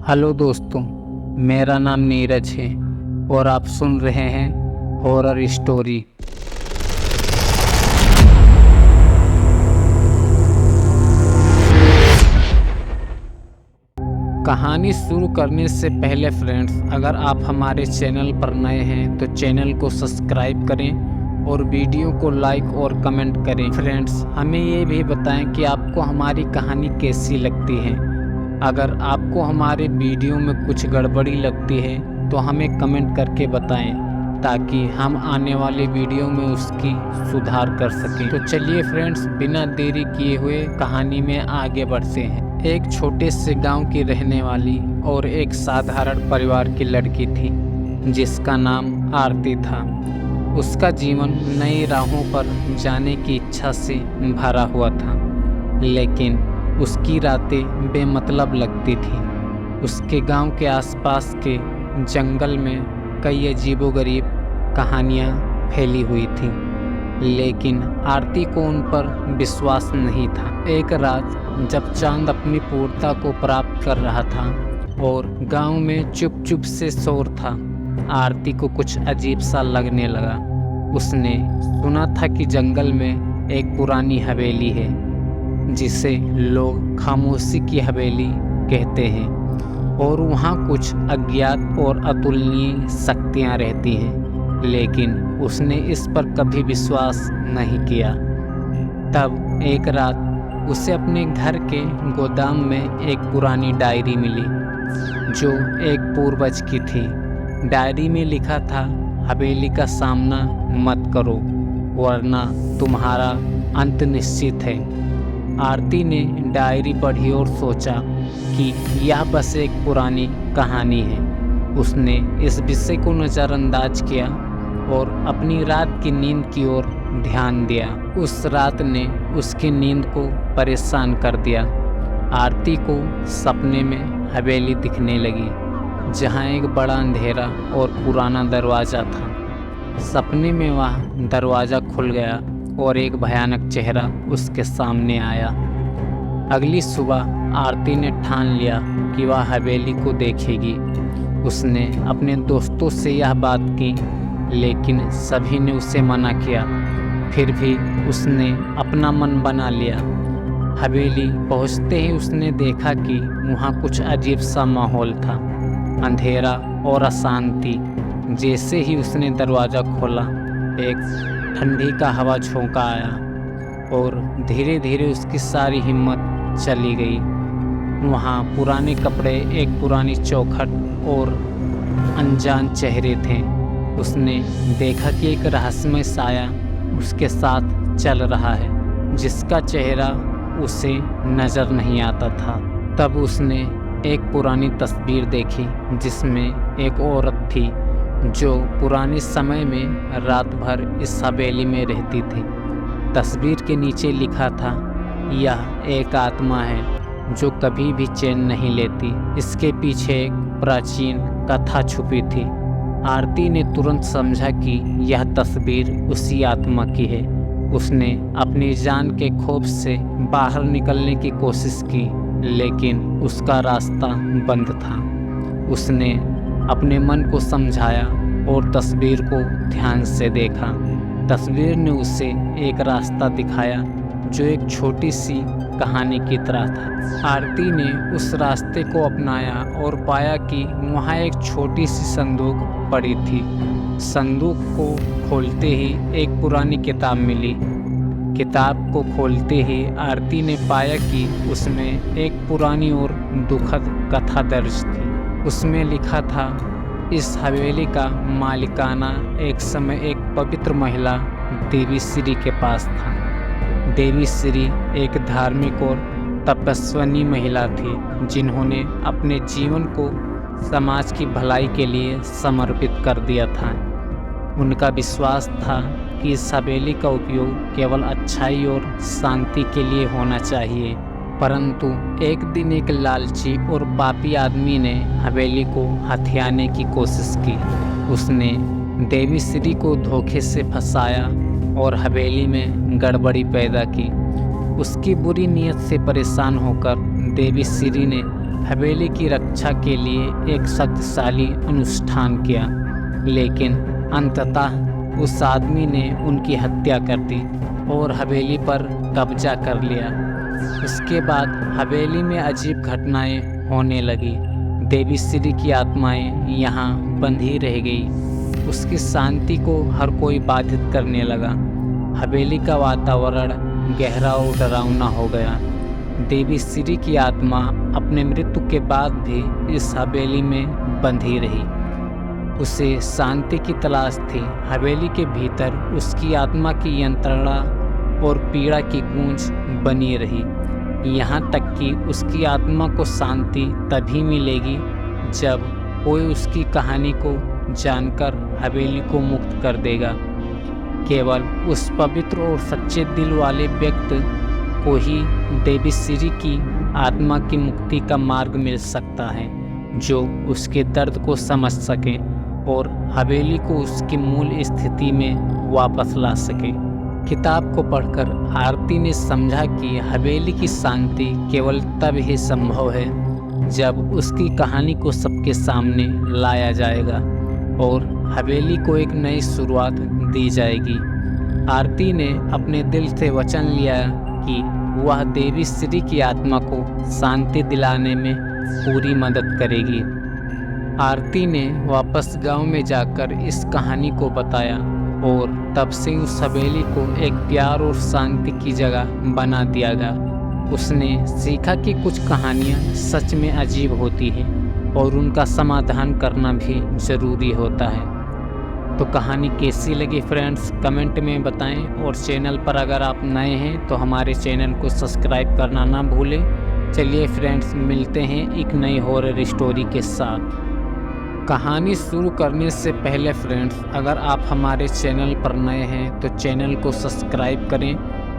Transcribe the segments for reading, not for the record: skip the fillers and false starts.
Hello दोस्तों, मेरा नाम नीरज है और आप सुन रहे हैं हॉरर स्टोरी। कहानी शुरू करने से पहले फ्रेंड्स, अगर आप हमारे चैनल पर नए हैं तो चैनल को सब्सक्राइब करें और वीडियो को लाइक और कमेंट करें। फ्रेंड्स, हमें ये भी बताएं कि आपको हमारी कहानी कैसी लगती है। अगर आपको हमारे वीडियो में कुछ गड़बड़ी लगती है तो हमें कमेंट करके बताएं ताकि हम आने वाले वीडियो में उसकी सुधार कर सकें। तो चलिए फ्रेंड्स, बिना देरी किए हुए कहानी में आगे बढ़ते हैं। एक छोटे से गांव की रहने वाली और एक साधारण परिवार की लड़की थी जिसका नाम आरती था। उसका जीवन नई राहों पर जाने की इच्छा से भरा हुआ था, लेकिन उसकी रातें बेमतलब लगती थी। उसके गांव के आसपास के जंगल में कई अजीबोगरीब कहानियां फैली हुई थीं, लेकिन आरती को उन पर विश्वास नहीं था। एक रात जब चांद अपनी पूर्णता को प्राप्त कर रहा था और गांव में चुप चुप से शोर था, आरती को कुछ अजीब सा लगने लगा। उसने सुना था कि जंगल में एक पुरानी हवेली है जिसे लोग खामोशी की हवेली कहते हैं और वहाँ कुछ अज्ञात और अतुलनीय शक्तियाँ रहती हैं, लेकिन उसने इस पर कभी विश्वास नहीं किया। तब एक रात उसे अपने घर के गोदाम में एक पुरानी डायरी मिली जो एक पूर्वज की थी। डायरी में लिखा था, हवेली का सामना मत करो वरना तुम्हारा अंत निश्चित है। आरती ने डायरी पढ़ी और सोचा कि यह बस एक पुरानी कहानी है। उसने इस विषय को नज़रअंदाज किया और अपनी रात की नींद की ओर ध्यान दिया। उस रात ने उसकी नींद को परेशान कर दिया। आरती को सपने में हवेली दिखने लगी जहाँ एक बड़ा अंधेरा और पुराना दरवाज़ा था। सपने में वह दरवाज़ा खुल गया और एक भयानक चेहरा उसके सामने आया। अगली सुबह आरती ने ठान लिया कि वह हवेली को देखेगी। उसने अपने दोस्तों से यह बात की, लेकिन सभी ने उसे मना किया। फिर भी उसने अपना मन बना लिया। हवेली पहुंचते ही उसने देखा कि वहाँ कुछ अजीब सा माहौल था, अंधेरा और अशांति। जैसे ही उसने दरवाज़ा खोला, एक ठंडी का हवा झोंका आया और धीरे धीरे उसकी सारी हिम्मत चली गई। वहाँ पुराने कपड़े, एक पुरानी चौखट और अनजान चेहरे थे। उसने देखा कि एक रहस्यमय साया उसके साथ चल रहा है जिसका चेहरा उसे नज़र नहीं आता था। तब उसने एक पुरानी तस्वीर देखी जिसमें एक औरत थी जो पुराने समय में रात भर इस हवेली में रहती थी। तस्वीर के नीचे लिखा था, यह एक आत्मा है जो कभी भी चैन नहीं लेती। इसके पीछे एक प्राचीन कथा छुपी थी। आरती ने तुरंत समझा कि यह तस्वीर उसी आत्मा की है। उसने अपनी जान के खौफ से बाहर निकलने की कोशिश की, लेकिन उसका रास्ता बंद था। उसने अपने मन को समझाया और तस्वीर को ध्यान से देखा। तस्वीर ने उसे एक रास्ता दिखाया जो एक छोटी सी कहानी की तरह था। आरती ने उस रास्ते को अपनाया और पाया कि वहाँ एक छोटी सी संदूक पड़ी थी। संदूक को खोलते ही एक पुरानी किताब मिली। किताब को खोलते ही आरती ने पाया कि उसमें एक पुरानी और दुखद कथा दर्ज थी। उसमें लिखा था, इस हवेली का मालिकाना एक समय एक पवित्र महिला देवी श्री के पास था। देवी श्री एक धार्मिक और तपस्विनी महिला थी जिन्होंने अपने जीवन को समाज की भलाई के लिए समर्पित कर दिया था। उनका विश्वास था कि इस हवेली का उपयोग केवल अच्छाई और शांति के लिए होना चाहिए। परंतु एक दिन एक लालची और पापी आदमी ने हवेली को हथियाने की कोशिश की। उसने देवी श्री को धोखे से फंसाया और हवेली में गड़बड़ी पैदा की। उसकी बुरी नीयत से परेशान होकर देवी श्री ने हवेली की रक्षा के लिए एक शक्तिशाली अनुष्ठान किया, लेकिन अंततः उस आदमी ने उनकी हत्या कर दी और हवेली पर कब्जा कर लिया। उसके बाद हवेली में अजीब घटनाएं होने लगी। देवी श्री की आत्माएं यहाँ बंधी रह गई। उसकी शांति को हर कोई बाधित करने लगा। हवेली का वातावरण गहरा और डरावना हो गया। देवी श्री की आत्मा अपने मृत्यु के बाद भी इस हवेली में बंधी रही। उसे शांति की तलाश थी। हवेली के भीतर उसकी आत्मा की यंत्रणा और पीड़ा की गूंज बनी रही, यहाँ तक कि उसकी आत्मा को शांति तभी मिलेगी जब कोई उसकी कहानी को जानकर हवेली को मुक्त कर देगा। केवल उस पवित्र और सच्चे दिल वाले व्यक्ति को ही देवी श्री की आत्मा की मुक्ति का मार्ग मिल सकता है, जो उसके दर्द को समझ सके और हवेली को उसकी मूल स्थिति में वापस ला सके। किताब को पढ़कर आरती ने समझा कि हवेली की शांति केवल तब ही संभव है जब उसकी कहानी को सबके सामने लाया जाएगा और हवेली को एक नई शुरुआत दी जाएगी। आरती ने अपने दिल से वचन लिया कि वह देवी श्री की आत्मा को शांति दिलाने में पूरी मदद करेगी। आरती ने वापस गांव में जाकर इस कहानी को बताया और तब से उस हवेली को एक प्यार और शांति की जगह बना दिया गया। उसने सीखा कि कुछ कहानियाँ सच में अजीब होती हैं और उनका समाधान करना भी ज़रूरी होता है। तो कहानी कैसी लगी फ्रेंड्स, कमेंट में बताएं और चैनल पर अगर आप नए हैं तो हमारे चैनल को सब्सक्राइब करना ना भूलें। चलिए फ्रेंड्स, मिलते हैं एक नई हॉरर स्टोरी के साथ। कहानी शुरू करने से पहले फ्रेंड्स, अगर आप हमारे चैनल पर नए हैं तो चैनल को सब्सक्राइब करें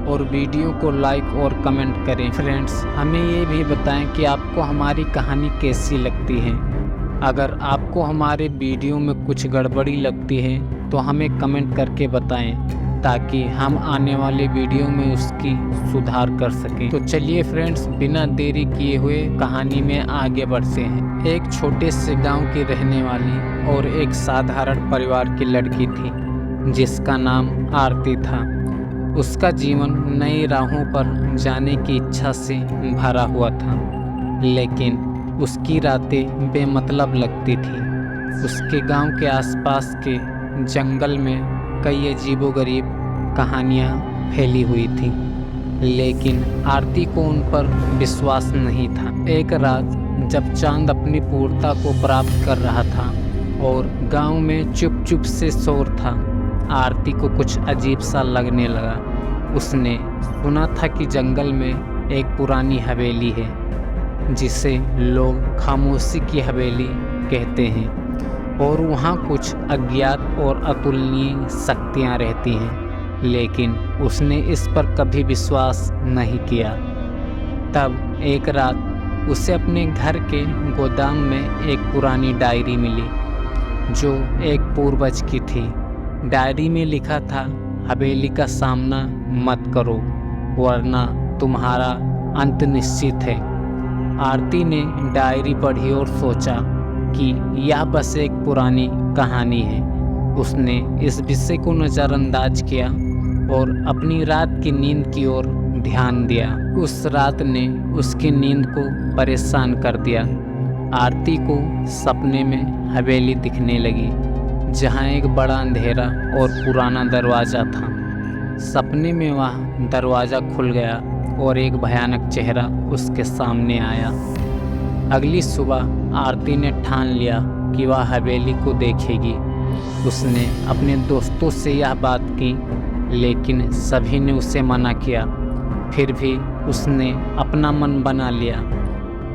और वीडियो को लाइक और कमेंट करें। फ्रेंड्स, हमें ये भी बताएं कि आपको हमारी कहानी कैसी लगती है। अगर आपको हमारे वीडियो में कुछ गड़बड़ी लगती है तो हमें कमेंट करके बताएं ताकि हम आने वाले वीडियो में उसकी सुधार कर सकें। तो चलिए फ्रेंड्स, बिना देरी किए हुए कहानी में आगे बढ़ते हैं। एक छोटे से गांव की रहने वाली और एक साधारण परिवार की लड़की थी जिसका नाम आरती था। उसका जीवन नई राहों पर जाने की इच्छा से भरा हुआ था, लेकिन उसकी रातें बेमतलब लगती थी। उसके गांव के आसपास के जंगल में कई अजीबोगरीब कहानियाँ फैली हुई थीं, लेकिन आरती को उन पर विश्वास नहीं था। एक रात जब चांद अपनी पूर्णता को प्राप्त कर रहा था और गांव में चुप चुप से शोर था, आरती को कुछ अजीब सा लगने लगा। उसने सुना था कि जंगल में एक पुरानी हवेली है जिसे लोग खामोशी की हवेली कहते हैं और वहाँ कुछ अज्ञात और अतुलनीय शक्तियाँ रहती हैं, लेकिन उसने इस पर कभी विश्वास नहीं किया। तब एक रात उसे अपने घर के गोदाम में एक पुरानी डायरी मिली जो एक पूर्वज की थी। डायरी में लिखा था, हवेली का सामना मत करो वरना तुम्हारा अंत निश्चित है। आरती ने डायरी पढ़ी और सोचा कि यह बस एक पुरानी कहानी है। उसने इस विषय को नज़रअंदाज किया और अपनी रात की नींद की ओर ध्यान दिया। उस रात ने उसकी नींद को परेशान कर दिया। आरती को सपने में हवेली दिखने लगी जहाँ एक बड़ा अंधेरा और पुराना दरवाज़ा था। सपने में वह दरवाज़ा खुल गया और एक भयानक चेहरा उसके सामने आया। अगली सुबह आरती ने ठान लिया कि वह हवेली को देखेगी। उसने अपने दोस्तों से यह बात की, लेकिन सभी ने उसे मना किया। फिर भी उसने अपना मन बना लिया।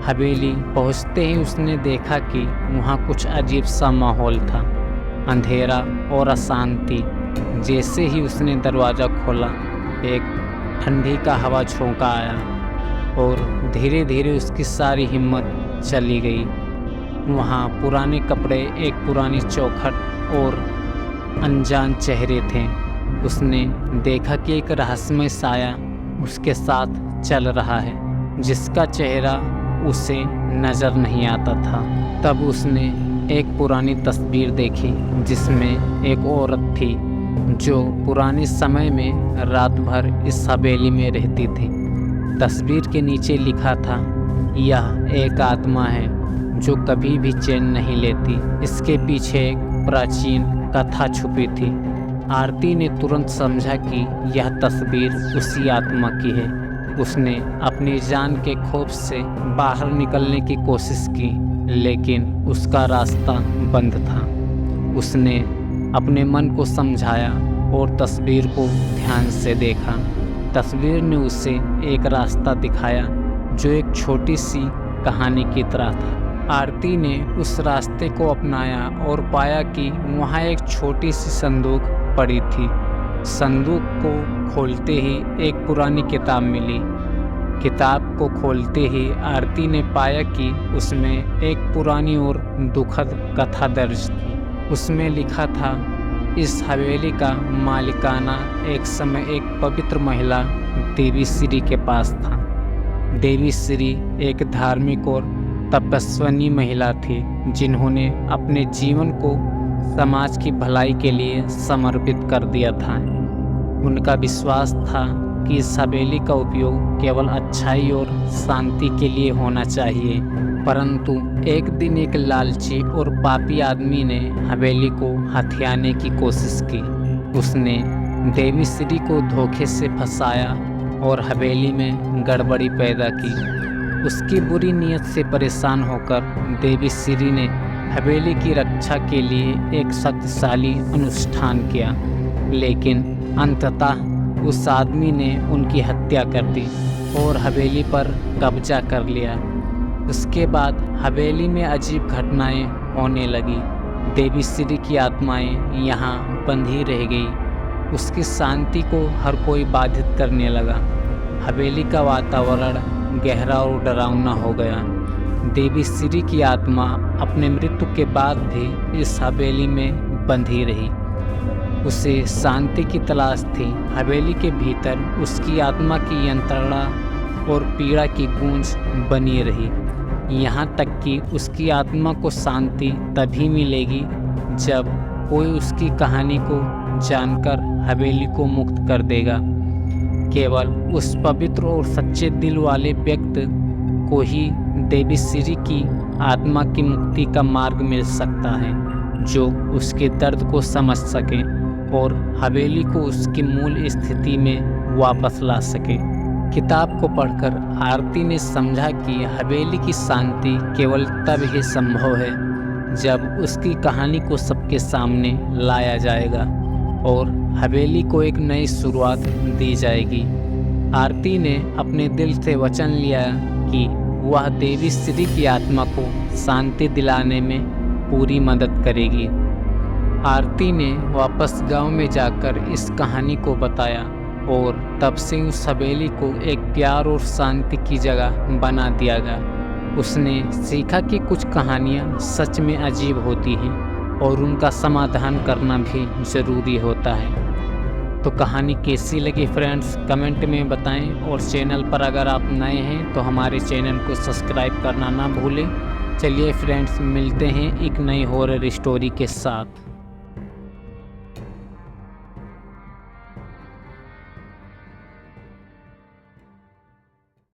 हवेली पहुंचते ही उसने देखा कि वहाँ कुछ अजीब सा माहौल था, अंधेरा और अशांति। जैसे ही उसने दरवाज़ा खोला, एक ठंडी का हवा झोंका आया और धीरे धीरे उसकी सारी हिम्मत चली गई। वहाँ पुराने कपड़े, एक पुरानी चौखट और अनजान चेहरे थे। उसने देखा कि एक रहस्यमय साया उसके साथ चल रहा है, जिसका चेहरा उसे नज़र नहीं आता था। तब उसने एक पुरानी तस्वीर देखी जिसमें एक औरत थी जो पुराने समय में रात भर इस हवेली में रहती थी। तस्वीर के नीचे लिखा था, यह एक आत्मा है जो कभी भी चैन नहीं लेती। इसके पीछे एक प्राचीन कथा छुपी थी। आरती ने तुरंत समझा कि यह तस्वीर उसी आत्मा की है। उसने अपनी जान के खौफ से बाहर निकलने की कोशिश की, लेकिन उसका रास्ता बंद था। उसने अपने मन को समझाया और तस्वीर को ध्यान से देखा। तस्वीर ने उसे एक रास्ता दिखाया जो एक छोटी सी कहानी की तरह था। आरती ने उस रास्ते को अपनाया और पाया कि वहाँ एक छोटी सी संदूक पड़ी थी। संदूक को खोलते ही एक पुरानी किताब मिली। किताब को खोलते ही आरती ने पाया कि उसमें एक पुरानी और दुखद कथा दर्ज थी। उसमें लिखा था, इस हवेली का मालिकाना एक समय एक पवित्र महिला देवी श्री के पास था। देवी श्री एक धार्मिक और तपस्विनी महिला थी जिन्होंने अपने जीवन को समाज की भलाई के लिए समर्पित कर दिया था। उनका विश्वास था कि इस हवेली का उपयोग केवल अच्छाई और शांति के लिए होना चाहिए। परंतु एक दिन एक लालची और पापी आदमी ने हवेली को हथियाने की कोशिश की। उसने देवी श्री को धोखे से फंसाया और हवेली में गड़बड़ी पैदा की। उसकी बुरी नीयत से परेशान होकर देवी श्री ने हवेली की रक्षा के लिए एक शक्तिशाली अनुष्ठान किया, लेकिन अंततः उस आदमी ने उनकी हत्या कर दी और हवेली पर कब्जा कर लिया। उसके बाद हवेली में अजीब घटनाएं होने लगी। देवी श्री की आत्माएं यहाँ बंधी रह गई। उसकी शांति को हर कोई बाधित करने लगा। हवेली का वातावरण गहरा और डरावना हो गया। देवी श्री की आत्मा अपने मृत्यु के बाद भी इस हवेली में बंधी रही। उसे शांति की तलाश थी। हवेली के भीतर उसकी आत्मा की यंत्रणा और पीड़ा की गूंज बनी रही, यहाँ तक कि उसकी आत्मा को शांति तभी मिलेगी जब कोई उसकी कहानी को जानकर हवेली को मुक्त कर देगा। केवल उस पवित्र और सच्चे दिल वाले व्यक्ति को ही देवी श्री की आत्मा की मुक्ति का मार्ग मिल सकता है, जो उसके दर्द को समझ सके और हवेली को उसकी मूल स्थिति में वापस ला सके। किताब को पढ़कर आरती ने समझा कि हवेली की शांति केवल तब ही संभव है जब उसकी कहानी को सबके सामने लाया जाएगा और हवेली को एक नई शुरुआत दी जाएगी। आरती ने अपने दिल से वचन लिया कि वह देवी श्री की आत्मा को शांति दिलाने में पूरी मदद करेगी। आरती ने वापस गांव में जाकर इस कहानी को बताया और तब से उस हवेली को एक प्यार और शांति की जगह बना दिया गया। उसने सीखा कि कुछ कहानियाँ सच में अजीब होती हैं और उनका समाधान करना भी ज़रूरी होता है। तो कहानी कैसी लगी फ्रेंड्स, कमेंट में बताएं और चैनल पर अगर आप नए हैं तो हमारे चैनल को सब्सक्राइब करना ना भूलें। चलिए फ्रेंड्स, मिलते हैं एक नई हॉरर स्टोरी के साथ।